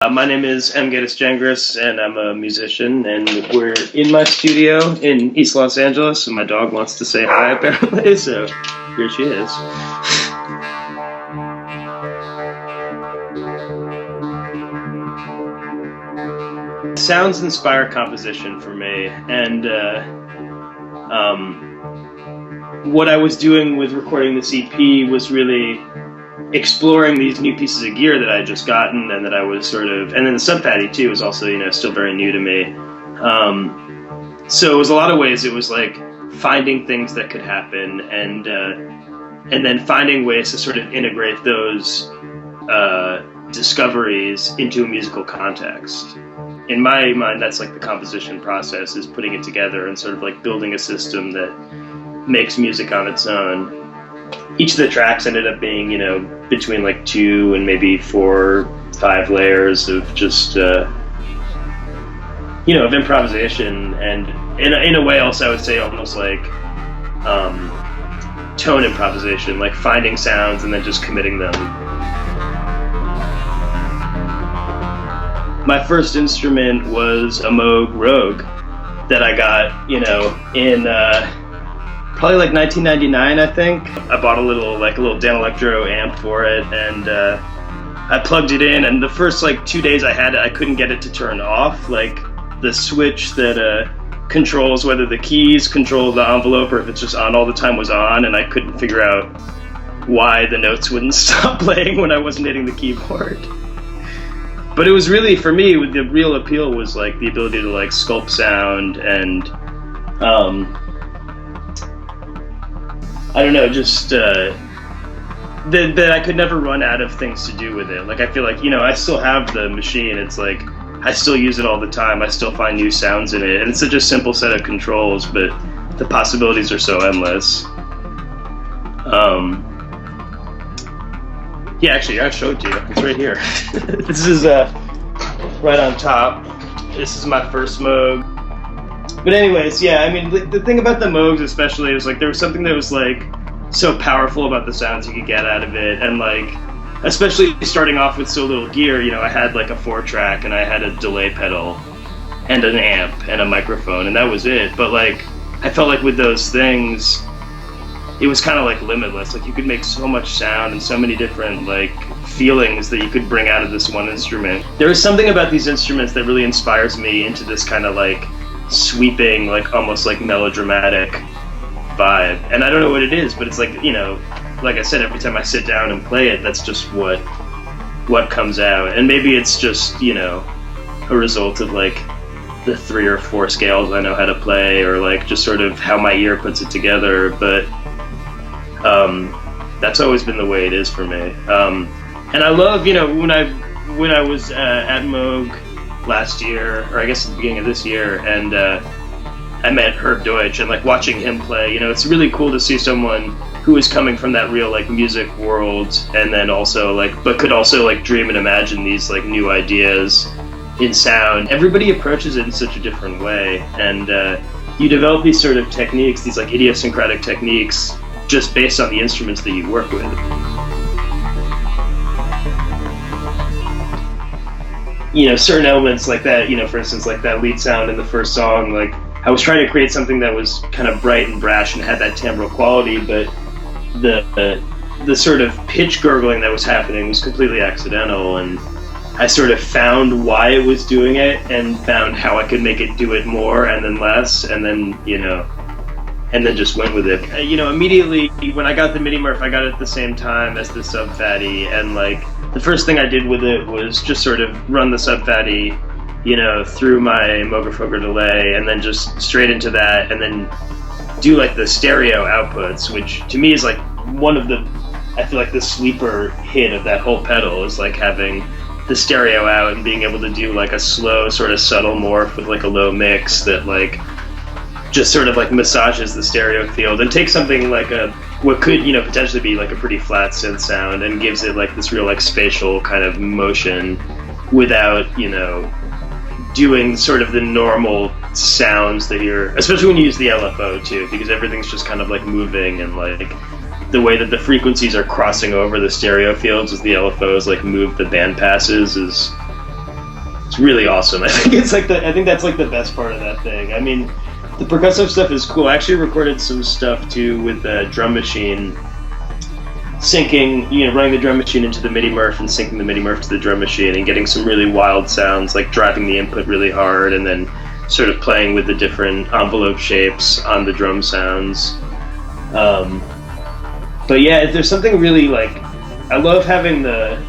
My name is Geddes Gengras, and I'm a musician, and we're in my studio in East Los Angeles, and my dog wants to say hi, apparently, so here she is. Sounds inspire composition for me, and what I was doing with recording this EP was really exploring these new pieces of gear that I had just gotten, and that I was and then the sub patty too was also, still very new to me. So it was a lot of ways, it was like finding things that could happen, and then finding ways to sort of integrate those discoveries into a musical context. In my mind, that's like the composition process, is putting it together and sort of like building a system that makes music on its own. Each of the tracks ended up being, between like 2 and maybe 4, 5 layers of just, of improvisation, and in a way also I would say almost like tone improvisation, like finding sounds and then just committing them. My first instrument was a Moog Rogue that I got, in probably like 1999, I think. I bought a little Dan Electro amp for it, and I plugged it in, and the first 2 days I had it, I couldn't get it to turn off. Like the switch that controls whether the keys control the envelope or if it's just on all the time was on, and I couldn't figure out why the notes wouldn't stop playing when I wasn't hitting the keyboard. But it was really, for me, the real appeal was the ability to sculpt sound, and I don't know, just that I could never run out of things to do with it. I feel like, I still have the machine. It's I still use it all the time. I still find new sounds in it. And it's such a simple set of controls, but the possibilities are so endless. Yeah, actually, I showed you. It's right here. This is right on top. This is my first Moog. But anyways, yeah, I mean, the thing about the Moogs especially was there was something that was so powerful about the sounds you could get out of it, and especially starting off with so little gear, I had a 4-track, and I had a delay pedal and an amp and a microphone, and that was it. But I felt with those things, it was kind of limitless. You could make so much sound and so many different feelings that you could bring out of this one instrument. There is something about these instruments that really inspires me into this kind of sweeping, almost melodramatic vibe. And I don't know what it is, but it's like I said, every time I sit down and play it, that's just what comes out. And maybe it's just, a result of the 3 or 4 scales I know how to play, or just sort of how my ear puts it together. But that's always been the way it is for me. And I love, when I was at Moog last year, or I guess at the beginning of this year, and I met Herb Deutsch, and watching him play, it's really cool to see someone who is coming from that real music world, and then also but could also dream and imagine these new ideas in sound. Everybody approaches it in such a different way, and you develop these sort of techniques, these idiosyncratic techniques, just based on the instruments that you work with. Certain elements like that, for instance, that lead sound in the first song, I was trying to create something that was kind of bright and brash and had that timbral quality, but the sort of pitch gurgling that was happening was completely accidental, and I sort of found why it was doing it, and found how I could make it do it more and then less, and then, and then just went with it. Immediately when I got the MIDI Murph, I got it at the same time as the sub fatty, and the first thing I did with it was just sort of run the sub fatty, through my Moogerfooger delay, and then just straight into that, and then do the stereo outputs, which to me is one of the, I feel the sleeper hit of that whole pedal is having the stereo out and being able to do a slow sort of subtle morph with a low mix that just sort of massages the stereo field and takes something what could potentially be a pretty flat synth sound and gives it this real spatial kind of motion without doing sort of the normal sounds that you're, especially when you use the LFO too, because everything's just kind of moving, and the way that the frequencies are crossing over the stereo fields as the LFOs move the band passes is It's really awesome. I think that's like the best part of that thing. I mean, the percussive stuff is cool. I actually recorded some stuff too with the drum machine, syncing, running the drum machine into the MIDI Murph and syncing the MIDI Murph to the drum machine and getting some really wild sounds, like driving the input really hard and then sort of playing with the different envelope shapes on the drum sounds. But yeah, there's something really like, I love having the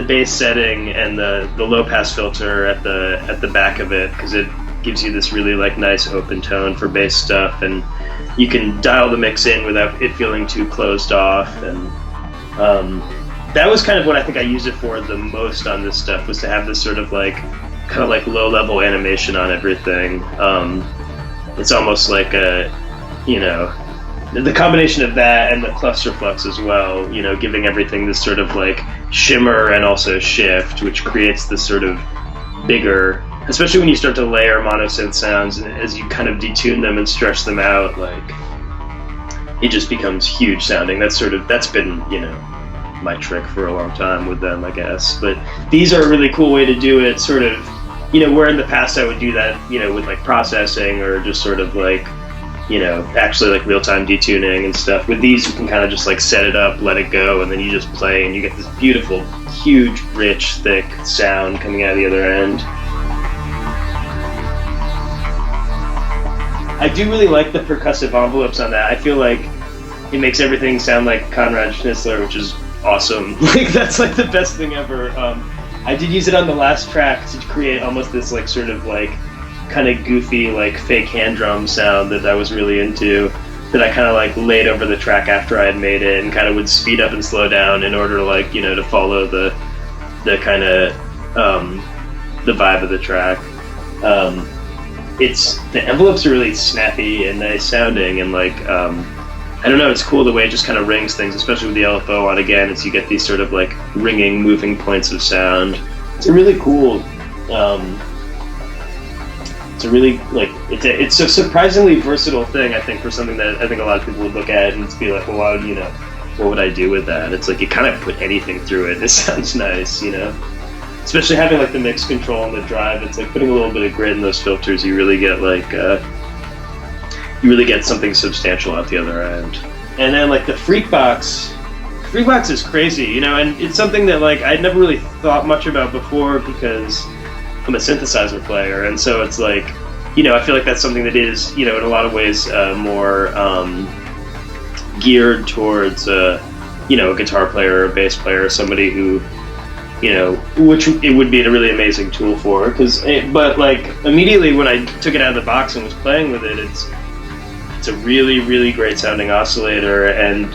bass setting and the low pass filter at the back of it, because it gives you this really like nice open tone for bass stuff, and you can dial the mix in without it feeling too closed off. And that was kind of what I think I used it for the most on this stuff, was to have this sort of like kind of like low level animation on everything. It's almost like the combination of that and the cluster flux as well, giving everything this sort of like shimmer and also shift, which creates this sort of bigger, especially when you start to layer monosynth sounds, and as you kind of detune them and stretch them out, like it just becomes huge sounding. That's been, my trick for a long time with them, I guess. But these are a really cool way to do it, sort of, where in the past I would do that, with like processing or just sort of like, actually like real-time detuning and stuff. With these, you can kind of just like set it up, let it go, and then you just play, and you get this beautiful, huge, rich, thick sound coming out of the other end. I do really like the percussive envelopes on that. I feel like it makes everything sound like Conrad Schnitzler, which is awesome. Like, that's like the best thing ever. I did use it on the last track to create almost this like sort of like kind of goofy like fake hand drum sound that I was really into, that I kind of like laid over the track after I had made it, and kind of would speed up and slow down in order to like, to follow the kind of the vibe of the track. The envelopes are really snappy and nice sounding, and like I don't know, it's cool the way it just kind of rings things, especially with the LFO on again, as you get these sort of like ringing, moving points of sound. It's a really cool it's a surprisingly versatile thing, I think, for something that I think a lot of people would look at and be like, well, why would, what would I do with that? It's like you kind of put anything through it. It sounds nice, Especially having like the mix control and the drive. It's like putting a little bit of grit in those filters. You really get like something substantial out the other end. And then like the Freakbox is crazy, and it's something that like I'd never really thought much about before, because I'm a synthesizer player, and so it's like, I feel like that's something that is, in a lot of ways more geared towards a guitar player or a bass player, somebody who, which it would be a really amazing tool for, but like immediately when I took it out of the box and was playing with it, it's a really, really great sounding oscillator, and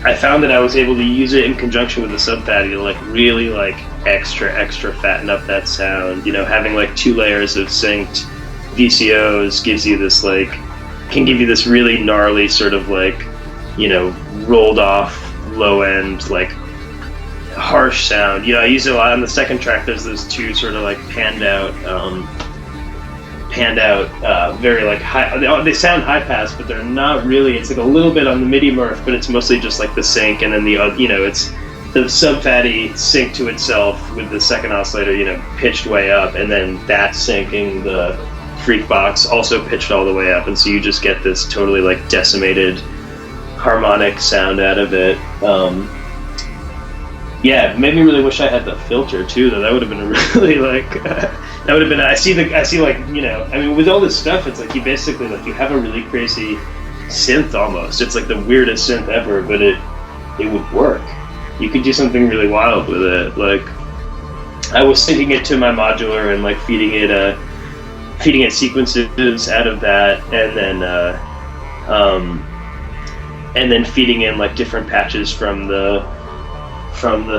I found that I was able to use it in conjunction with the sub-fatty to like really like extra fatten up that sound. Having like 2 layers of synced VCOs can give you this really gnarly sort of like, rolled off low end, like harsh sound. I use it a lot on the second track. There's those 2 sort of like panned out very like high, they sound high pass, but they're not really. It's like a little bit on the MIDI Murph, but it's mostly just like the sync, and then it's the sub-fatty sync to itself with the second oscillator, pitched way up, and then that syncing the Freakbox also pitched all the way up, and so you just get this totally like decimated harmonic sound out of it. Yeah, it made me really wish I had the filter too, though. That would have been really like that would have been. I see like, I mean, with all this stuff, it's like you basically like you have a really crazy synth almost. It's like the weirdest synth ever, but it would work. You could do something really wild with it. Like, I was syncing it to my modular and like feeding it sequences out of that, and then feeding in like different patches from the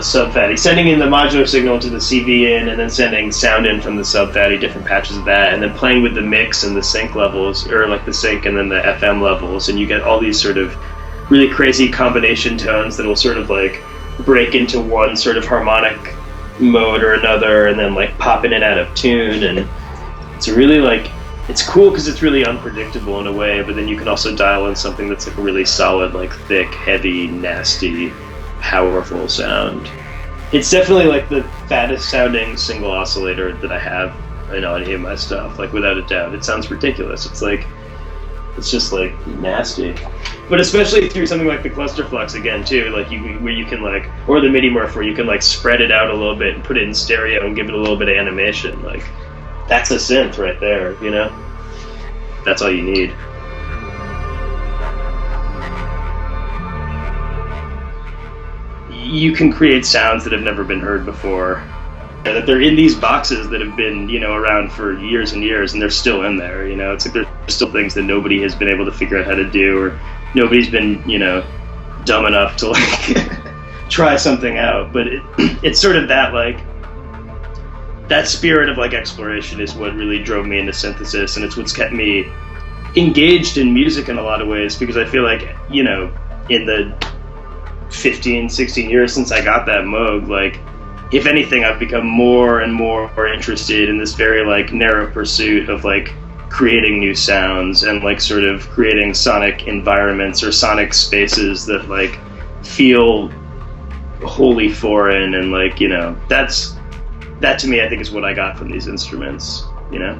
sub-fatty, sending in the modular signal to the CV in, and then sending sound in from the sub-fatty, different patches of that, and then playing with the mix and the sync levels, or like the sync and then the FM levels, and you get all these sort of really crazy combination tones that will sort of like break into one sort of harmonic mode or another, and then like pop in and out of tune. And it's really like, it's cool because it's really unpredictable in a way, but then you can also dial in something that's like a really solid, like thick, heavy, nasty, powerful sound. It's definitely like the fattest sounding single oscillator that I have in any of my stuff, like without a doubt. It sounds ridiculous. It's just like nasty. But especially through something like the cluster flux again too, like where you can like, or the MIDI morph where you can like spread it out a little bit and put it in stereo and give it a little bit of animation. Like that's a synth right there, you know? That's all you need. You can create sounds that have never been heard before. And that they're in these boxes that have been, you know, around for years and years, and they're still in there, you know? It's like there's still things that nobody has been able to figure out how to do, or nobody's been, you know, dumb enough to like try something out. But it's sort of that like, that spirit of like exploration is what really drove me into synthesis, and it's what's kept me engaged in music in a lot of ways, because I feel like, you know, in the 15, 16 years since I got that Moog, like, if anything, I've become more and more interested in this very like narrow pursuit of like creating new sounds and like sort of creating sonic environments or sonic spaces that like feel wholly foreign, and like, you know, that to me I think is what I got from these instruments, you know.